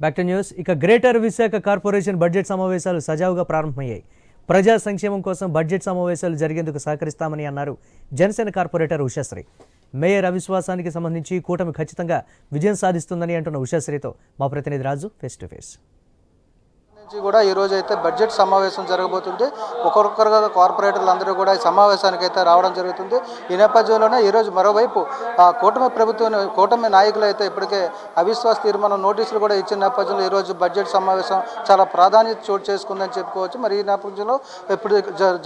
Back to news. ఇక greater Visakha corporation budget సమావేశాలు సజావుగా ప్రారంభమయ్యాయి. ప్రజా సంక్షేమం కోసం బడ్జెట్ సమావేశాలు జరిగేందుకు సహకరిస్తామని అన్నారు జనసేన కార్పొరేటర్ ఉషశ్రీ. మేయర్ అవిశ్వాసానికి సంబంధించి కూటమి ఖచ్చితంగా విజయం సాధిస్తుందని అంటున్న ఉషశ్రీతో మా ప్రతినిధి రాజు ఫేస్ టు ఫేస్. నుంచి కూడా ఈ రోజు అయితే బడ్జెట్ సమావేశం జరగబోతుంది. ఒక్కొక్కరుగా కార్పొరేటర్లు అందరూ కూడా ఈ సమావేశానికి అయితే రావడం జరుగుతుంది. ఈ నేపథ్యంలోనే ఈరోజు మరోవైపు కూటమి నాయకులు అయితే ఇప్పటికే అవిశ్వాస తీర్మానం నోటీసులు కూడా ఇచ్చిన నేపథ్యంలో ఈరోజు బడ్జెట్ సమావేశం చాలా ప్రాధాన్యత చోటు చేసుకుందని చెప్పుకోవచ్చు. మరి ఈ నేపథ్యంలో ఇప్పుడు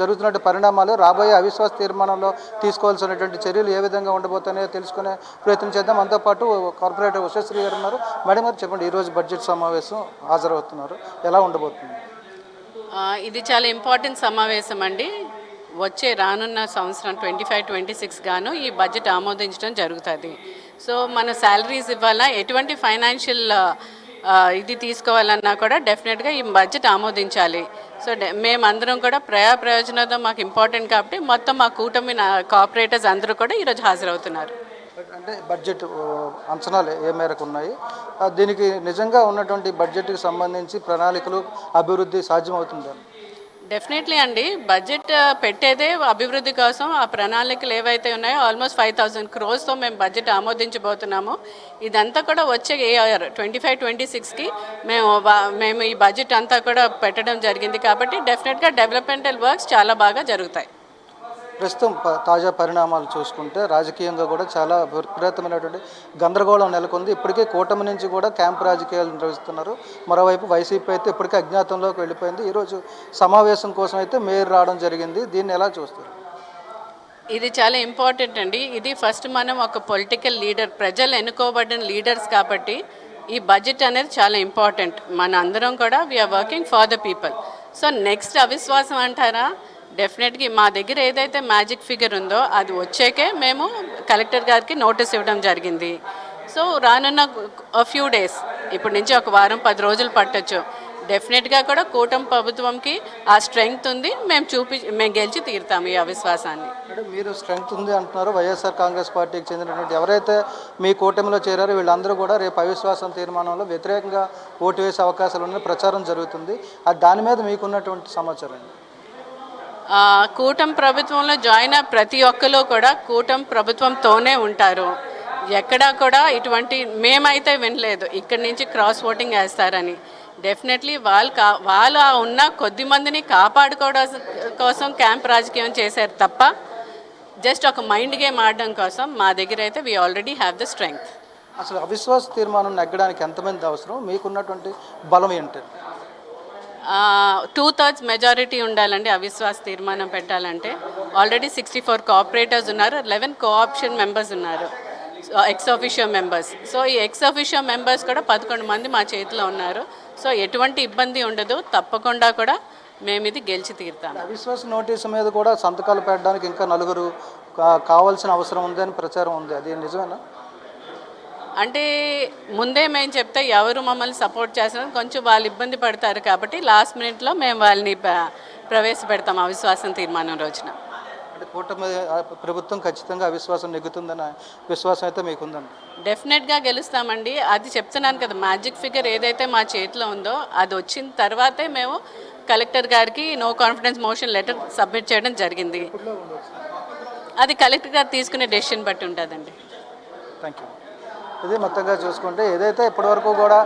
జరుగుతున్న పరిణామాలు రాబోయే అవిశ్వాస తీర్మానంలో తీసుకోవాల్సినటువంటి చర్యలు ఏ విధంగా ఉండబోతున్నాయో తెలుసుకునే ప్రయత్నం చేద్దాం. మనతో పాటు కార్పొరేటర్ ఉషశ్రీ గారు ఉన్నారు. మేడం గారు చెప్పండి, ఈరోజు బడ్జెట్ సమావేశం హాజరవుతున్నారు, ఎలా ఉండబోతుంది? ఇది చాలా ఇంపార్టెంట్ సమావేశం అండి. వచ్చే రానున్న సంవత్సరం 25-26 గాను ఈ బడ్జెట్ ఆమోదించడం జరుగుతుంది. సో మన శాలరీస్ ఇవ్వాలా, ఎటువంటి ఫైనాన్షియల్ ఇది తీసుకోవాలన్నా కూడా డెఫినెట్గా ఈ బడ్జెట్ ఆమోదించాలి. సో మేమందరం కూడా ప్రయోజనంతో మాకు ఇంపార్టెంట్ కాబట్టి మొత్తం మా కూటమి కార్పొరేటర్స్ అందరూ కూడా ఈరోజు హాజరవుతున్నారు. అంటే బడ్జెట్ అంచనాలు ఏ మేరకు ఉన్నాయి, దీనికి నిజంగా ఉన్నటువంటి బడ్జెట్కి సంబంధించి ప్రణాళికలు అభివృద్ధి సాధ్యమవుతుందా? డెఫినెట్లీ అండి. బడ్జెట్ పెట్టేదే అభివృద్ధి కోసం. ఆ ప్రణాళికలు ఏవైతే ఉన్నాయో ఆల్మోస్ట్ 5,000 crores మేము బడ్జెట్ ఆమోదించబోతున్నాము. ఇదంతా కూడా వచ్చే ఇయర్ 25-26కి మేము ఈ బడ్జెట్ అంతా కూడా పెట్టడం జరిగింది కాబట్టి డెఫినెట్గా డెవలప్మెంటల్ వర్క్స్ చాలా బాగా జరుగుతాయి. ప్రస్తుతం తాజా పరిణామాలు చూసుకుంటే రాజకీయంగా కూడా చాలా విపరీతమైనటువంటి గందరగోళం నెలకొంది. ఇప్పటికే కూటమి నుంచి కూడా క్యాంప్ రాజకీయాలు నిర్వహిస్తున్నారు. మరోవైపు వైసీపీ అయితే ఇప్పటికే అజ్ఞాతంలోకి వెళ్ళిపోయింది. ఈరోజు సమావేశం కోసం అయితే మేయర్ రావడం జరిగింది. దీన్ని ఎలా చూస్తారు? ఇది చాలా ఇంపార్టెంట్ అండి. ఇది ఫస్ట్ మనం ఒక పొలిటికల్ లీడర్, ప్రజలు ఎన్నుకోబడిన లీడర్స్ కాబట్టి ఈ బడ్జెట్ అనేది చాలా ఇంపార్టెంట్. మన అందరం కూడా we are working for the people. So next అవిశ్వాసం అంటారా, డెఫినెట్గా మా దగ్గర ఏదైతే మ్యాజిక్ ఫిగర్ ఉందో అది వచ్చాకే మేము కలెక్టర్ గారికి నోటీస్ ఇవ్వడం జరిగింది. సో రానున్న ఫ్యూ డేస్, ఇప్పటి నుంచి ఒక వారం 10 రోజులు పట్టొచ్చు. డెఫినెట్గా కూడా కూటమి ప్రభుత్వంకి ఆ స్ట్రెంగ్త్ ఉంది. మేము గెలిచి తీరుతాము ఈ అవిశ్వాసాన్ని. అంటే మీరు స్ట్రెంగ్త్ ఉంది అంటున్నారు. వైఎస్ఆర్ కాంగ్రెస్ పార్టీకి చెందినటువంటి ఎవరైతే మీ కూటమిలో చేరారో వీళ్ళందరూ కూడా రేపు అవిశ్వాసం తీర్మానంలో వ్యతిరేకంగా ఓటు వేసే అవకాశాలు ఉన్న ప్రచారం జరుగుతుంది. దాని మీద మీకున్నటువంటి సమాచారం? కూటమి ప్రభుత్వంలో జాయిన్ అయిన ప్రతి ఒక్కరు కూడా కూటమి ప్రభుత్వంతోనే ఉంటారు. ఎక్కడా కూడా ఇటువంటి మేమైతే వినలేదు ఇక్కడి నుంచి క్రాస్ ఓటింగ్ వేస్తారని. డెఫినెట్లీ వాళ్ళు ఉన్న కొద్ది మందిని కాపాడుకోవడం కోసం క్యాంప్ రాజకీయం చేశారు తప్ప జస్ట్ ఒక మైండ్ గేమ్ ఆడడం కోసం మా దగ్గర అయితే we already have the strength. అసలు అవిశ్వాస తీర్మానం నెగ్గడానికి ఎంతమంది అవసరం, మీకున్నటువంటి బలం ఏంటి? 2/3 మెజారిటీ ఉండాలండి అవిశ్వాస తీర్మానం పెట్టాలంటే. ఆల్రెడీ 64 కార్పొరేటర్స్ ఉన్నారు, 11 కోఆప్షన్ మెంబర్స్ ఉన్నారు, ఎక్స్ ఆఫిషియో మెంబర్స్. సో ఈ ఎక్స్ ఆఫిషియో మెంబర్స్ కూడా 11 మంది మా చేతిలో ఉన్నారు. సో ఎటువంటి ఇబ్బంది ఉండదు, తప్పకుండా కూడా మేము ఇది గెలిచి తీరుతాం. అవిశ్వాస నోటీసు మీద కూడా సంతకాలు పెట్టడానికి ఇంకా 4 కావాల్సిన అవసరం ఉందని ప్రచారం ఉంది, అది నిజమేనా? అంటే ముందే మేము చెప్తే ఎవరు మమ్మల్ని సపోర్ట్ చేస్తున్నారు, కొంచెం వాళ్ళు ఇబ్బంది పడతారు కాబట్టి లాస్ట్ మినిట్లో మేము వాళ్ళని ప్రవేశపెడతాం అవిశ్వాసం తీర్మానం రోజున. అంటే కూటమి ప్రభుత్వం ఖచ్చితంగా అవిశ్వాసం నెగ్గుతుందన్న విశ్వాసం అయితే మీకుందండి? డెఫినెట్గా గెలుస్తామండి. అది చెప్తున్నాను కదా, మ్యాజిక్ ఫిగర్ ఏదైతే మా చేతిలో ఉందో అది వచ్చిన తర్వాతే మేము కలెక్టర్ గారికి no confidence motion letter submit చేయడం జరిగింది. అది కలెక్టర్ గారు తీసుకునే డెసిషన్ బట్టి ఉంటుందండి. Thank you. ఇది మొత్తంగా చూసుకుంటే ఏదైతే ఇప్పటివరకు కూడా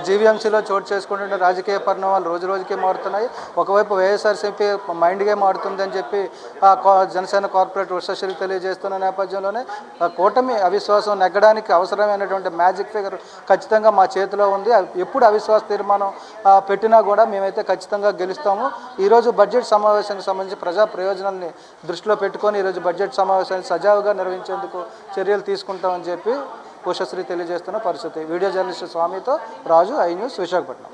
జీవీఎంసీలో చోటు చేసుకుంటుంటే రాజకీయ పరిణామాలు రోజు రోజుకి మారుతున్నాయి. ఒకవైపు వైఎస్ఆర్సీపీ మైండ్ గేమ్ ఆడుతుందని చెప్పి జనసేన కార్పొరేటర్ ఉషశ్రీ తెలియజేస్తున్న నేపథ్యంలోనే కూటమి అవిశ్వాసం నెగ్గడానికి అవసరమైనటువంటి మ్యాజిక్ ఫిగర్ ఖచ్చితంగా మా చేతిలో ఉంది. ఎప్పుడు అవిశ్వాస తీర్మానం పెట్టినా కూడా మేమైతే ఖచ్చితంగా గెలుస్తాము. ఈరోజు బడ్జెట్ సమావేశానికి సంబంధించి ప్రజా ప్రయోజనాన్ని దృష్టిలో పెట్టుకొని ఈరోజు బడ్జెట్ సమావేశాన్ని సజావుగా నిర్వహించేందుకు చర్యలు తీసుకుంటామని చెప్పి ఉషశ్రీ తెలియజేస్తున్న పరిస్థితి. వీడియో జర్నలిస్ట్ స్వామితో రాజు, ఐ న్యూస్, విశాఖపట్నం.